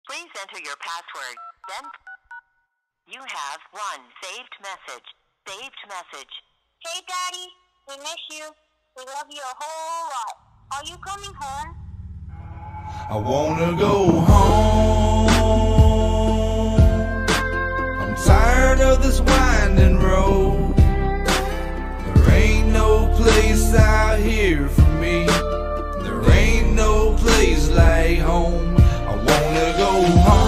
Please enter your password. Then you have one saved message. Saved message. Hey, Daddy. We miss you. We love you a whole lot. Are you coming home? I wanna go home. I'm tired of this winding road. There ain't no place out here for me. There ain't no place like home. I wanna go home.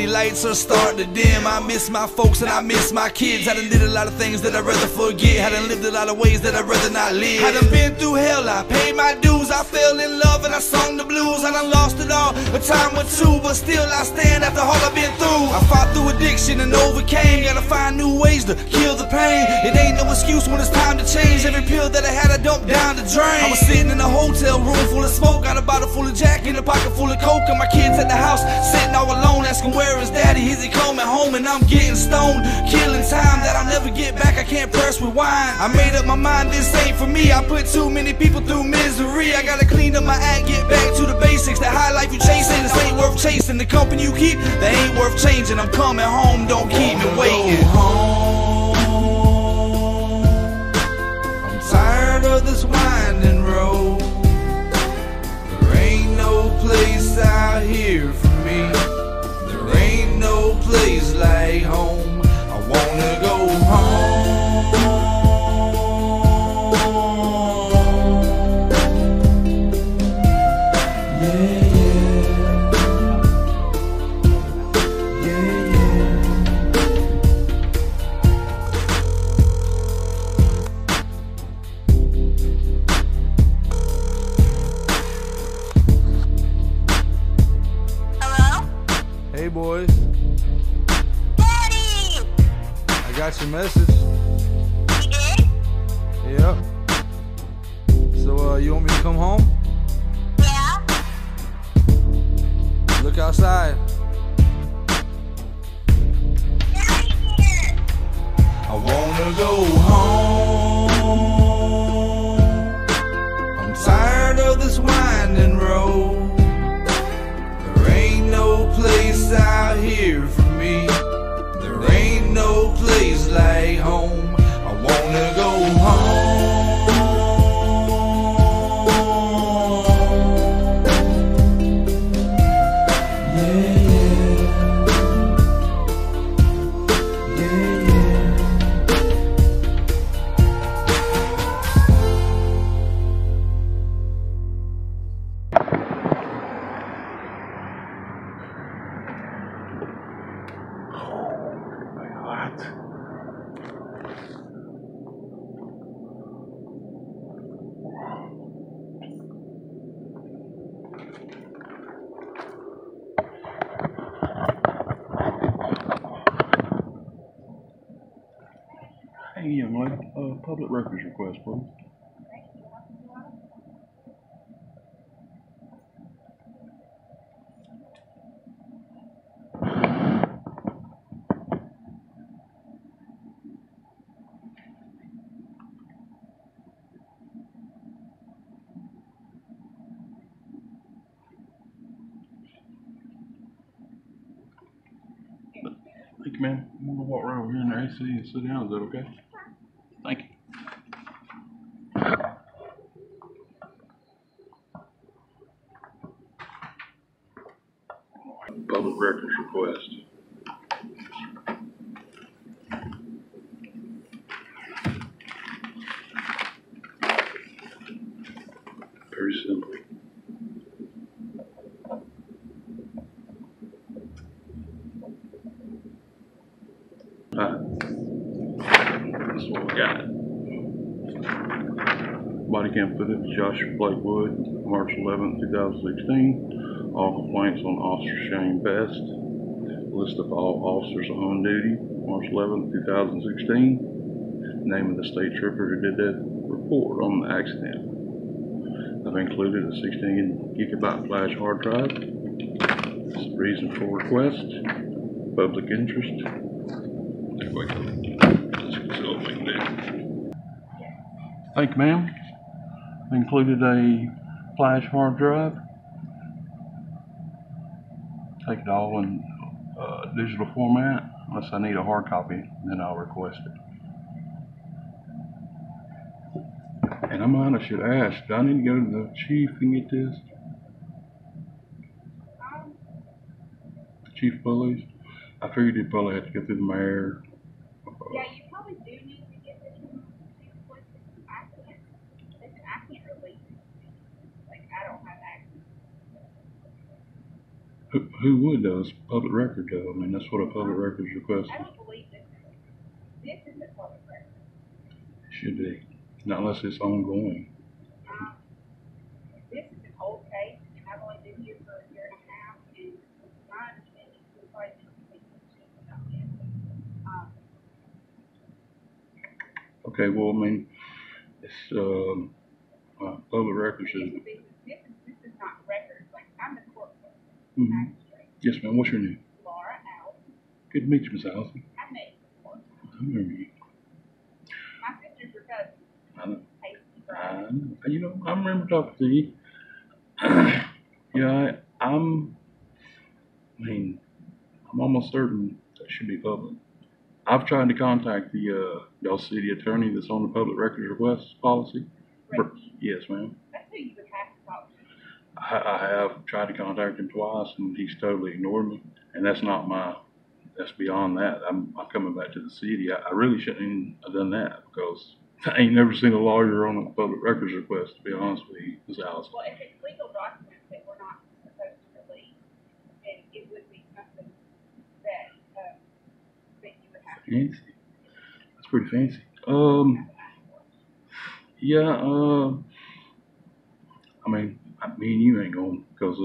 Lights are starting to dim. I miss my folks and I miss my kids. I done did a lot of things that I'd rather forget. I done lived a lot of ways that I'd rather not live. I done been through hell, I paid my dues. I fell in love and I sung the blues. I done lost it all, a time or two, but still I stand after all I've been through. I fought through addiction and overcame. Gotta find new ways to kill the pain. It ain't no excuse when it's time to change. Every pill that I had I dumped down the drain. I was sitting in a hotel room full of smoke. Got a bottle full of Jack and a pocket full of Coke. And my kids at the house sitting all alone asking where is Daddy? Is he coming home? And I'm getting stoned, killing time that I'll never get back. I can't press rewind. I made up my mind, this ain't for me. I put too many people through misery. I gotta clean up my act, get back to the basics. The high life you chasing, this ain't worth chasing. The company you keep, that ain't worth changing. I'm coming home, don't keep me waiting. I'm tired of this winding road. There ain't no place out here for me. There ain't no place like home. I wanna go home. Hey boys. Daddy! I got your message. You did? Yep. So you want me to come home? Yeah? Look outside. Daddy's here! I wanna go home. I'm tired of this winding road. There ain't no place out here for me. There ain't no place like home. I wanna go home. Hey, young lady, public records request, please. Thank you, ma'am. I'm gonna walk right over here in the AC and sit down. Is that okay? Thank you. Public records request. Very simple. That's what we got. Body cam footage, Joshua Blakewood, March 11th, 2016. All complaints on Officer Shane Best. List of all officers on duty, March 11th, 2016. Name of the state trooper who did that report on the accident. I've included a 16 gigabyte flash hard drive. Reason for request, public interest. Let's see what we can do. Thank you, ma'am. Included a flash hard drive. Take it all in digital format. Unless I need a hard copy, then I'll request it. And I might have should ask, do I need to go to the chief and get this? The chief of police? I figured you'd probably have to go through the mayor. Yeah, you probably do need to get this from the chief of police. I can't release it. Like, I don't have access. Who would though? It's public record though. I mean, that's what a public records request I is. don't believe this is a public record. Should be. Not unless it's ongoing. This is an old case, and I've only been here for a year and a half, and my understanding is we're probably going to be about this. Okay, well, I mean, it's public records is. This is not records. Like, I'm the court clerk. Mm-hmm. Yes, ma'am. What's your name? Laura Allison. Good to meet you, Miss Allison. I met you before. I remember you. My sister's your cousin. I know. I know. You know, I remember talking to you. Yeah, I'm almost certain that should be public. I've tried to contact the y'all city attorney that's on the public records request policy. Right. Yes, ma'am. That's who you would have to talk to. I have tried to contact him twice, and he's totally ignored me. And that's not my. That's beyond that. I'm coming back to the city. I really shouldn't even have done that because I ain't never seen a lawyer on a public records request, to be honest with you, Ms. Allison. Well, if it's legal documents that we're not supposed to release, then it would be something that that you would have to. Fancy. That's pretty fancy. Yeah, I mean, me and you ain't going, because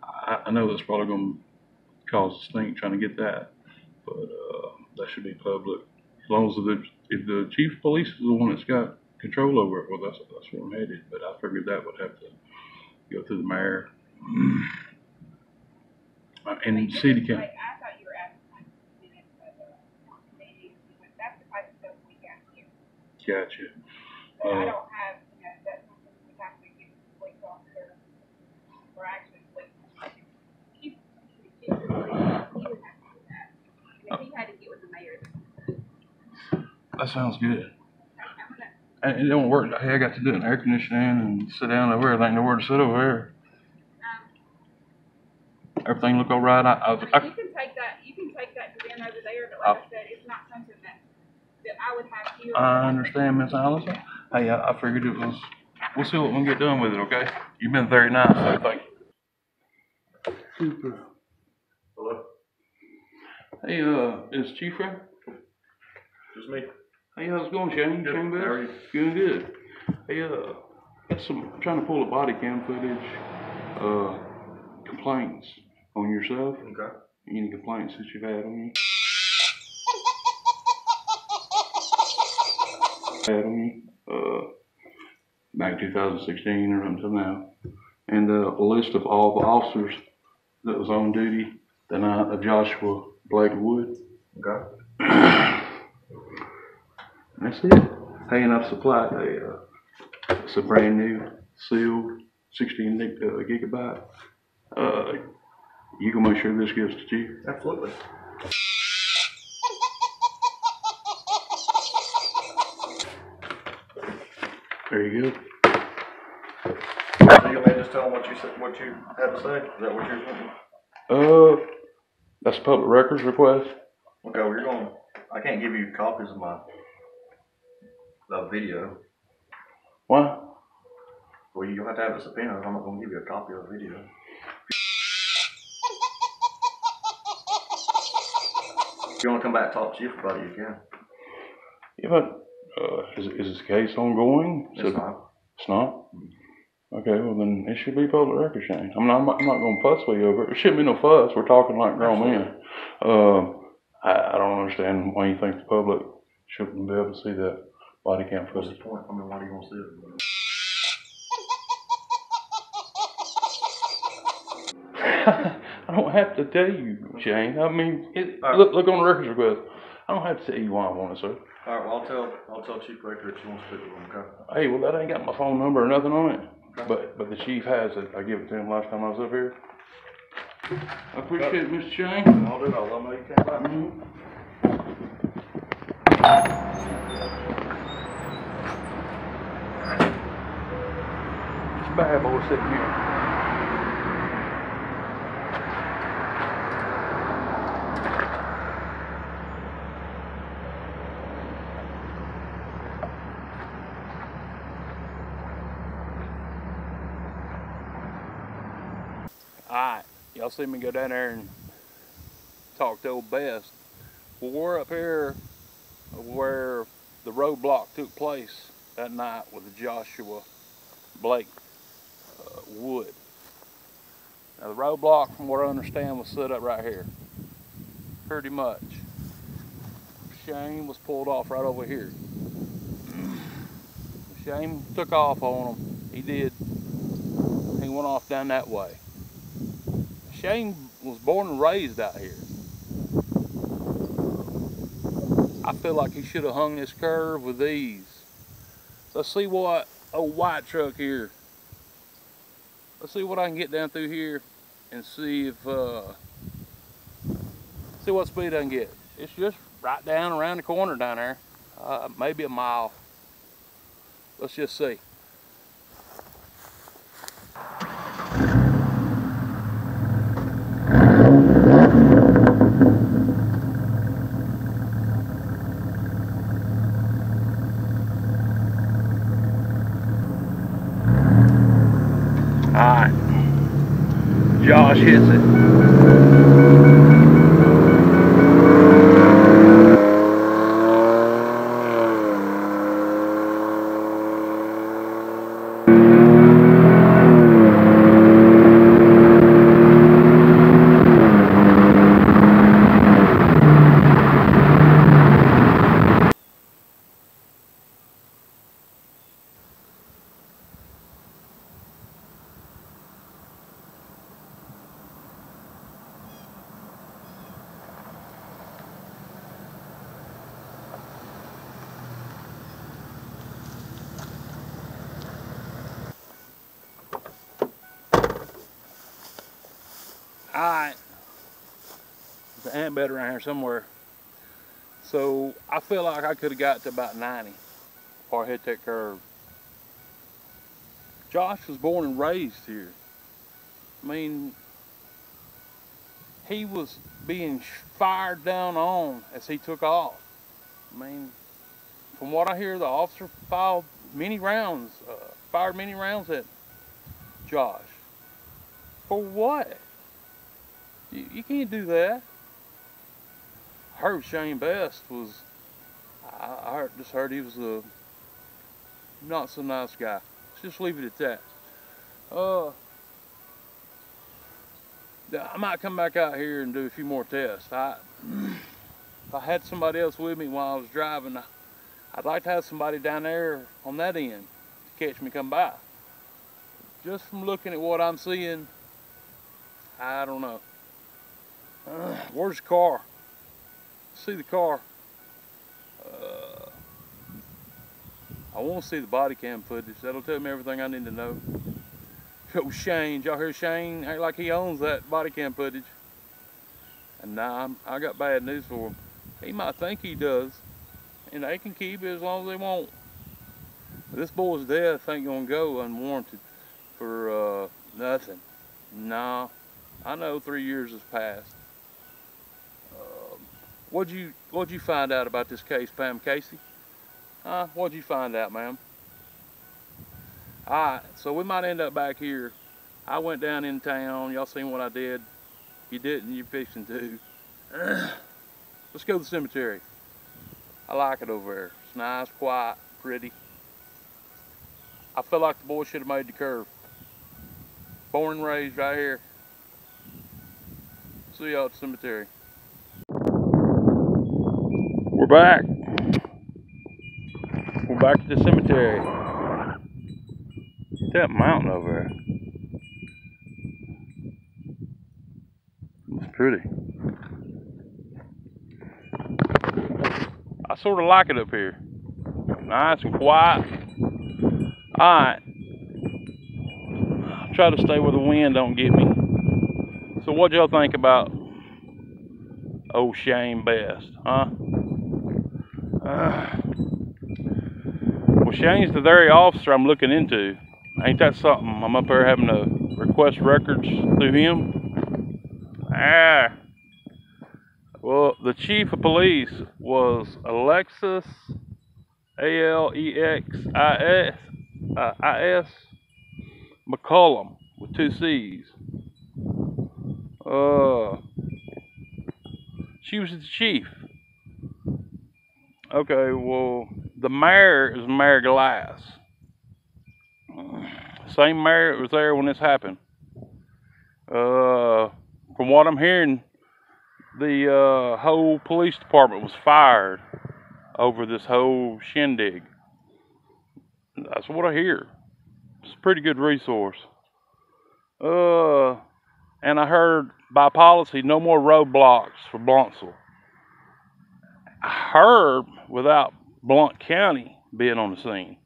I know that's probably going to cause a stink trying to get that, but that should be public. As long as if the chief of police is the one that's got control over it, well, that's where I'm headed. But I figured that would have to go through the mayor and the city council. Like, I thought you were asking like minutes of meetings. That's the type of stuff we got here. Gotcha. But I don't have, that's something we have to get the police officer, or actually police officer. He would have to do that. And if he had to get with the mayor. That sounds good. And it don't work. Hey, I got to do an air conditioning and sit down over here. I ain't nowhere to sit over here. Everything look all right. You can take that. You can take that to them over there. But like I said, it's not something that I would have here. I understand, Miss Allison. Hey, I figured it was. We'll see what we can get done with it. Okay. You've been very nice. So thank you. Super. Hello. Hey, is Chief right? Just me. Hey, how's it going, Shane? Good. Shane, How are you? Doing good. Hey, got I'm trying to pull a body cam footage, complaints on yourself. Okay. Any complaints that you've had on you? Back 2016 or until now. And a list of all the officers that was on duty the night of Joshua Blakewood. Okay. That's it. Hey, and I've supplied it's a brand new sealed 16 gigabyte. You can make sure this gets to you. Absolutely. There you go. So you may just tell them what you said, what you had to say. Is that what you're saying? That's a public records request. Okay, well, you're going. I can't give you copies of the video. Why? Well, you'll have to have a subpoena. I'm not going to give you a copy of the video. If you want to come back and talk to Chief about it, you can. Yeah, but is this case ongoing? It's not. It's not? Okay, well then it should be public record, Shane. I'm not going to fuss with you over it. There shouldn't be no fuss. We're talking like grown men. I don't understand why you think the public shouldn't be able to see that body cam What's footage. the point? I mean, why do you want to see it? I don't have to tell you, Shane. I mean, Right. look on the records request. I don't have to tell you why I want it, sir. All right, well, I'll tell Chief Baker that you want to speak with him, okay? Hey, well, that ain't got my phone number or nothing on it. Okay. But the chief has it. I gave it to him last time I was up here. I appreciate it, Mr. Shane. I'll do it. I'll let him know you came by. This bad boy sitting here. Alright, y'all see me go down there and talk to old Best. Well, we're up here where the roadblock took place that night with Joshua Blake Wood. Now the roadblock, from what I understand, was set up right here. Pretty much. Shane was pulled off right over here. Shane took off on him. He did. He went off down that way. Shane was born and raised out here. I feel like he should have hung this curve with ease. Let's see what old white truck here. Let's see what I can get down through here and see if see what speed I can get. It's just right down around the corner down there, maybe a mile. Let's just see. Alright, Josh hits it. Alright, there's an ant bed around here somewhere. So I feel like I could have got to about 90 before I hit that curve. Josh was born and raised here. I mean, he was being fired down on as he took off. I mean, from what I hear, the officer fired many rounds at Josh. For what? You can't do that. I heard Shane Best was, I just heard he was a not so nice guy. Let's just leave it at that. I might come back out here and do a few more tests. If I had somebody else with me while I was driving, I'd like to have somebody down there on that end to catch me come by. Just from looking at what I'm seeing, I don't know. Where's the car? See the car. I want to see the body cam footage. That'll tell me everything I need to know. Oh, Shane, y'all hear Shane act like he owns that body cam footage? And nah, I got bad news for him. He might think he does, and they can keep it as long as they want. But this boy's death ain't gonna go unwarranted for nothing. Nah, I know 3 years has passed. What'd you find out about this case, Pam Casey? What'd you find out, ma'am? Alright, so we might end up back here. I went down in town. Y'all seen what I did? If you didn't, you're fixing to. Let's go to the cemetery. I like it over there. It's nice, quiet, pretty. I feel like the boy should have made the curve. Born and raised right here. See y'all at the cemetery. We're back. We're back at the cemetery. That mountain over there. It's pretty. I sort of like it up here. Nice and quiet. Alright. Try to stay where the wind don't get me. So what y'all think about old Shane Best, huh? Well, Shane's the very officer I'm looking into. Ain't that something? I'm up there having to request records through him. Well, the chief of police was Alexis, Alexis McCollum with 2 C's. She was the chief. Okay, well, the mayor is Mayor Glass. Same mayor that was there when this happened. From what I'm hearing, the whole police department was fired over this whole shindig. That's what I hear. It's a pretty good resource. And I heard by policy, no more roadblocks for Blountsville. I heard without Blount County being on the scene.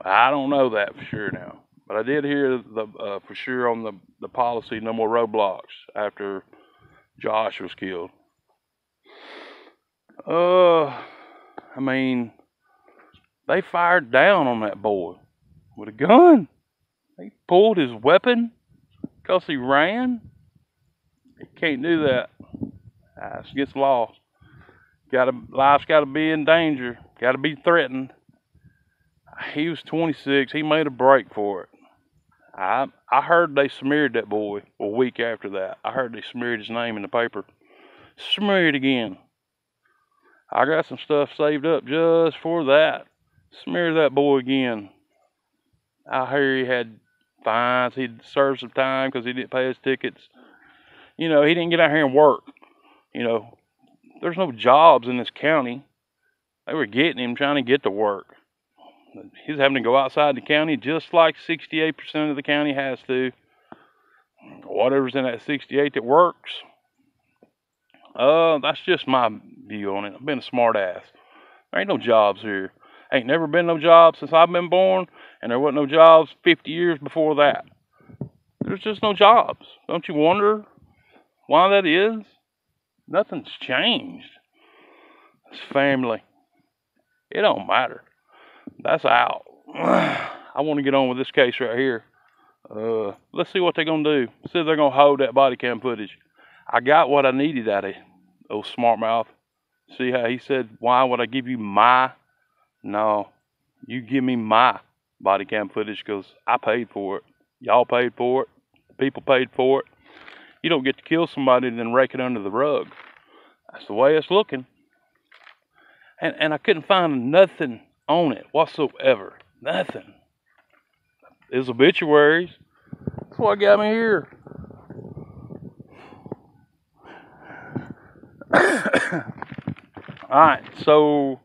I don't know that for sure now. But I did hear for sure on the policy, no more roadblocks after Josh was killed. I mean, they fired down on that boy with a gun. They pulled his weapon because he ran. You can't do that. That's against the law. Life's got to be in danger. Got to be threatened. He was 26. He made a break for it. I heard they smeared that boy a week after that. I heard they smeared his name in the paper. Smear it again. I got some stuff saved up just for that. Smear that boy again. I hear he had fines. He'd served some time because he didn't pay his tickets. You know, he didn't get out here and work. You know, there's no jobs in this county. They were getting him trying to get to work. He's having to go outside the county just like 68% of the county has to. Whatever's in that 68 that works. That's just my view on it. I've been a smart ass. There ain't no jobs here. Ain't never been no jobs since I've been born, and there wasn't no jobs 50 years before that. There's just no jobs. Don't you wonder why that is? Nothing's changed. It's family. It don't matter. That's out. I want to get on with this case right here. Let's see what they're going to do. See if they're going to hold that body cam footage. I got what I needed out of old smart mouth. See how he said, why would I give you my? No, you give me my body cam footage because I paid for it. Y'all paid for it. People paid for it. You don't get to kill somebody and then rake it under the rug. That's the way it's looking. And I couldn't find nothing on it whatsoever. Nothing. There's obituaries. That's what got me here. Alright, so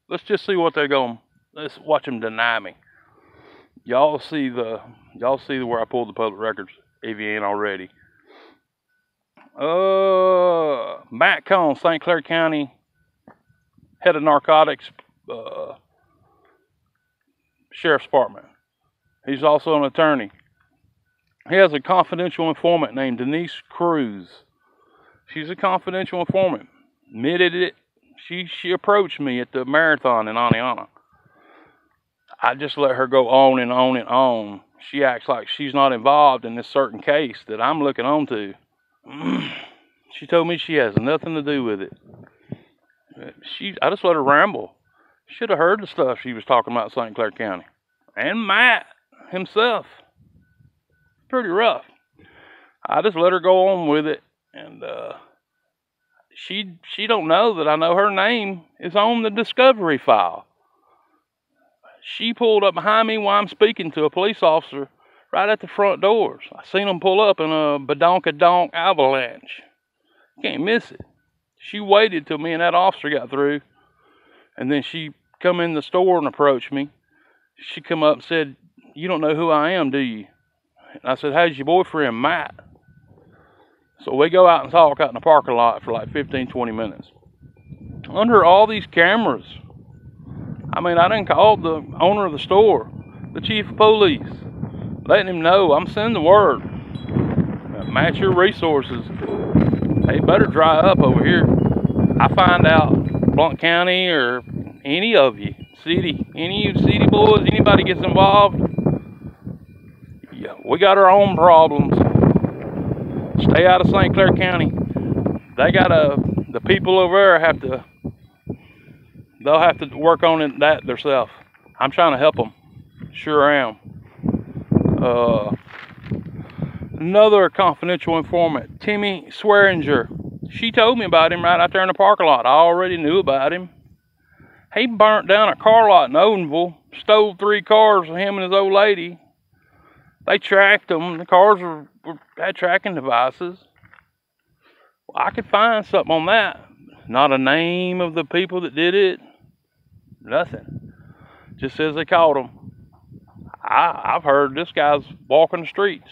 let's just see what they're going. Let's watch them deny me. Y'all see where I pulled the public records if you ain't already. Matt Cohn, St. Clair County, head of narcotics, sheriff's department. He's also an attorney. He has a confidential informant named Denise Cruz. She's a confidential informant. Admitted it. She approached me at the marathon in Aniana. I just let her go on and on and on. She acts like she's not involved in this certain case that I'm looking on to. She told me she has nothing to do with it. I just let her ramble. Should have heard the stuff she was talking about in St. Clair County. And Matt himself. Pretty rough. I just let her go on with it. And she don't know that I know her name is on the discovery file. She pulled up behind me while I'm speaking to a police officer right at the front doors. I seen them pull up in a badonkadonk avalanche. Can't miss it. She waited till me and that officer got through, and then she come in the store and approached me. She come up and said, "You don't know who I am, do you?" And I said, how's your boyfriend, Matt? So we go out and talk out in the parking lot for like 15, 20 minutes. Under all these cameras. I mean, I done called the owner of the store, the chief of police, letting him know I'm sending the word. Match your resources. They better dry up over here. I find out Blount County or any of you, city, any of you city boys, anybody gets involved, yeah, we got our own problems. Stay out of St. Clair County. They got the people over there they'll have to work on that themselves. I'm trying to help them. Sure am. Another confidential informant, Timmy Swearinger. She told me about him right out there in the parking lot. I already knew about him. He burnt down a car lot in Odenville, stole 3 cars from him and his old lady. They tracked them. The cars had tracking devices. Well, I could find something on that. Not a name of the people that did it. Nothing. Just says they caught him. I've heard this guy's walking the streets.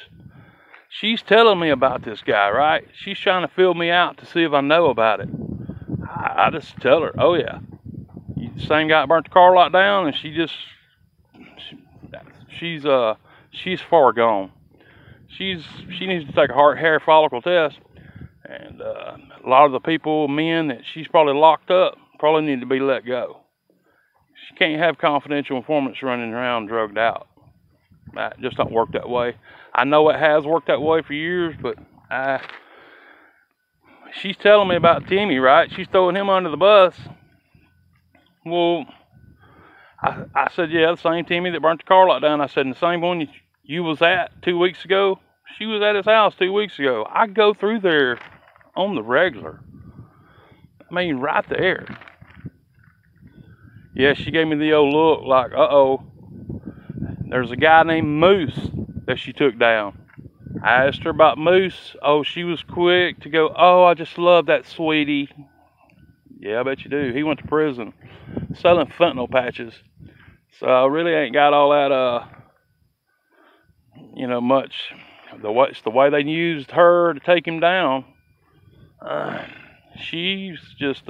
She's telling me about this guy, right? She's trying to fill me out to see if I know about it. I just tell her, oh yeah, the same guy burnt the car lot down, and she's far gone. She needs to take a hair follicle test, and a lot of the people, men that she's probably locked up, probably need to be let go. She can't have confidential informants running around drugged out. That just don't work that way. I know it has worked that way for years, but she's telling me about Timmy, right? She's throwing him under the bus. Well, I said, yeah, the same Timmy that burnt the car lot down. I said, and the same one you was at 2 weeks ago? She was at his house 2 weeks ago. I go through there on the regular. I mean, right there. Yeah, she gave me the old look like, uh-oh. There's a guy named Moose that she took down. I asked her about Moose. Oh, she was quick to go, oh, I just love that sweetie. Yeah, I bet you do. He went to prison selling fentanyl patches. So I really ain't got all that, much. It's the way they used her to take him down. She's just,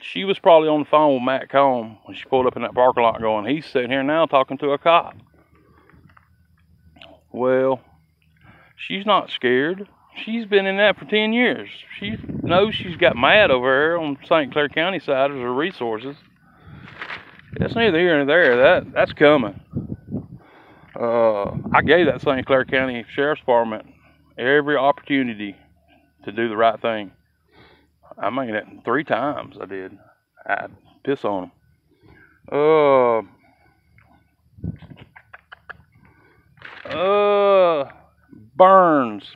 she was probably on the phone with Matt Combe when she pulled up in that parking lot going, he's sitting here now talking to a cop. Well, she's not scared. She's been in that for 10 years. She knows she's got mad over here on St. Clair County side of her resources. It's neither here nor there. That's coming. I gave that St. Clair County Sheriff's Department every opportunity to do the right thing. I mean it 3 times I did. I'd piss on them.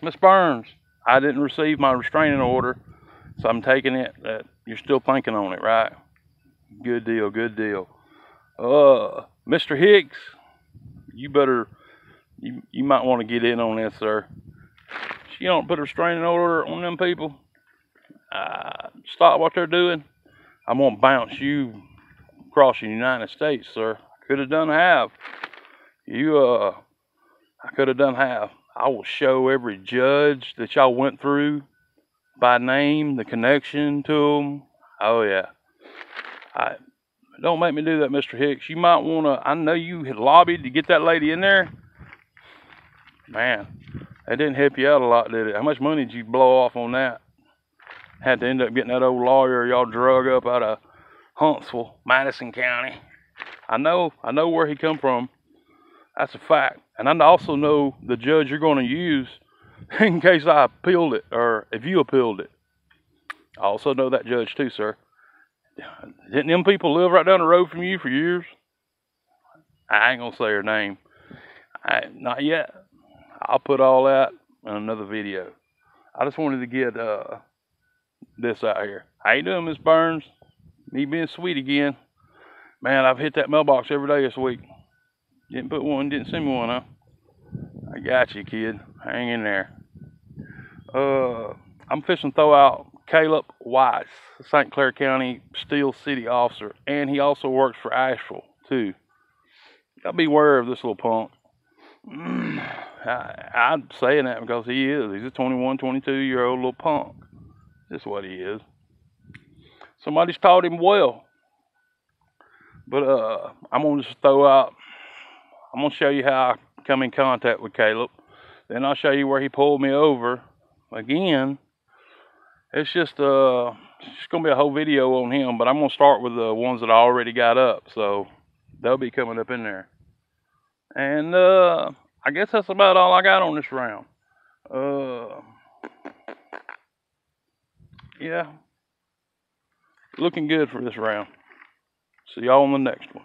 Miss Burns, I didn't receive my restraining order, so I'm taking it that you're still thinking on it, right? Good deal, good deal. Mr. Hicks, you might want to get in on this, sir. She don't put a restraining order on them people. Stop what they're doing. I'm gonna bounce you across the United States, sir. Could have done half. I could have done half. I will show every judge that y'all went through by name, the connection to them. Oh yeah. Don't make me do that, Mr. Hicks. You might wanna. I know you had lobbied to get that lady in there. Man, that didn't help you out a lot, did it? How much money did you blow off on that? Had to end up getting that old lawyer y'all drug up out of Huntsville, Madison County. I know where he come from. That's a fact. And I also know the judge you're going to use in case I appealed it, or if you appealed it. I also know that judge too, sir. Didn't them people live right down the road from you for years? I ain't going to say her name. Not yet. I'll put all that in another video. I just wanted to get this out here. How you doing, Miss Burns? Me being sweet again. Man, I've hit that mailbox every day this week. Didn't send me one, huh? I got you, kid. Hang in there. I'm fixing to throw out Caleb Weiss, St. Clair County Steel City officer, and he also works for Asheville, too. Gotta be aware of this little punk. I'm saying that because he is. He's a 21, 22-year-old little punk. That's what he is. Somebody's taught him well. But I'm going to just throw out, I'm going to show you how I come in contact with Caleb. Then I'll show you where he pulled me over. Again, it's just going to be a whole video on him, but I'm going to start with the ones that I already got up. So they'll be coming up in there. And I guess that's about all I got on this round. Yeah. Looking good for this round. See y'all on the next one.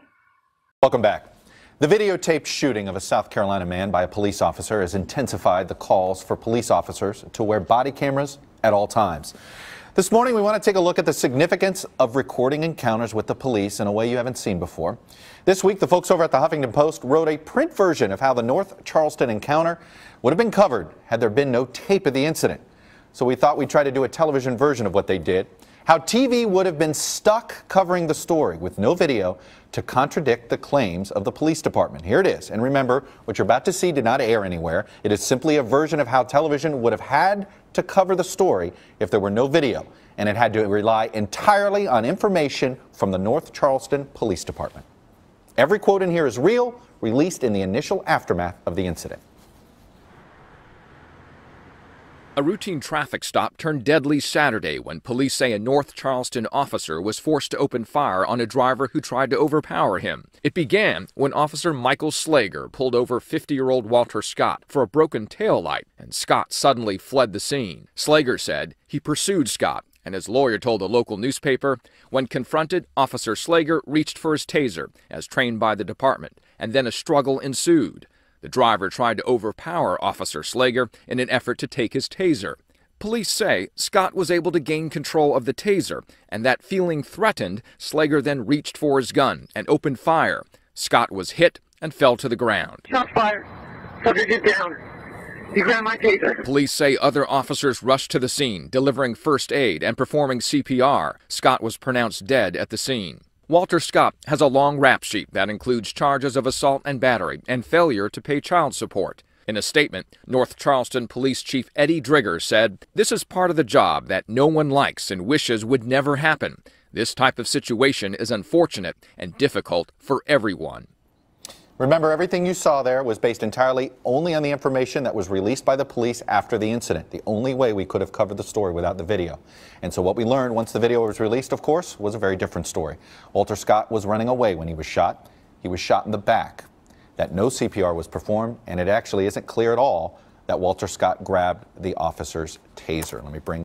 Welcome back. The videotaped shooting of a South Carolina man by a police officer has intensified the calls for police officers to wear body cameras at all times. This morning, we want to take a look at the significance of recording encounters with the police in a way you haven't seen before. This week, the folks over at the Huffington Post wrote a print version of how the North Charleston encounter would have been covered had there been no tape of the incident. So we thought we'd try to do a television version of what they did. How TV would have been stuck covering the story with no video to contradict the claims of the police department. Here it is. And remember, what you're about to see did not air anywhere. It is simply a version of how television would have had to cover the story if there were no video. And it had to rely entirely on information from the North Charleston Police Department. Every quote in here is real, released in the initial aftermath of the incident. A routine traffic stop turned deadly Saturday when police say a North Charleston officer was forced to open fire on a driver who tried to overpower him. It began when Officer Michael Slager pulled over 50-year-old Walter Scott for a broken taillight, and Scott suddenly fled the scene. Slager said he pursued Scott, and his lawyer told a local newspaper, when confronted, Officer Slager reached for his taser, as trained by the department, and then a struggle ensued. The driver tried to overpower Officer Slager in an effort to take his taser. Police say Scott was able to gain control of the taser, and that feeling threatened, Slager then reached for his gun and opened fire. Scott was hit and fell to the ground. Shots fired. Subject is down. He grabbed my taser. Police say other officers rushed to the scene, delivering first aid and performing CPR. Scott was pronounced dead at the scene. Walter Scott has a long rap sheet that includes charges of assault and battery and failure to pay child support. In a statement, North Charleston Police Chief Eddie Drigger said, "This is part of the job that no one likes and wishes would never happen. This type of situation is unfortunate and difficult for everyone." Remember, everything you saw there was based entirely only on the information that was released by the police after the incident. The only way we could have covered the story without the video. And so what we learned once the video was released, of course, was a very different story. Walter Scott was running away when he was shot. He was shot in the back. That no CPR was performed, and it actually isn't clear at all that Walter Scott grabbed the officer's taser. Let me bring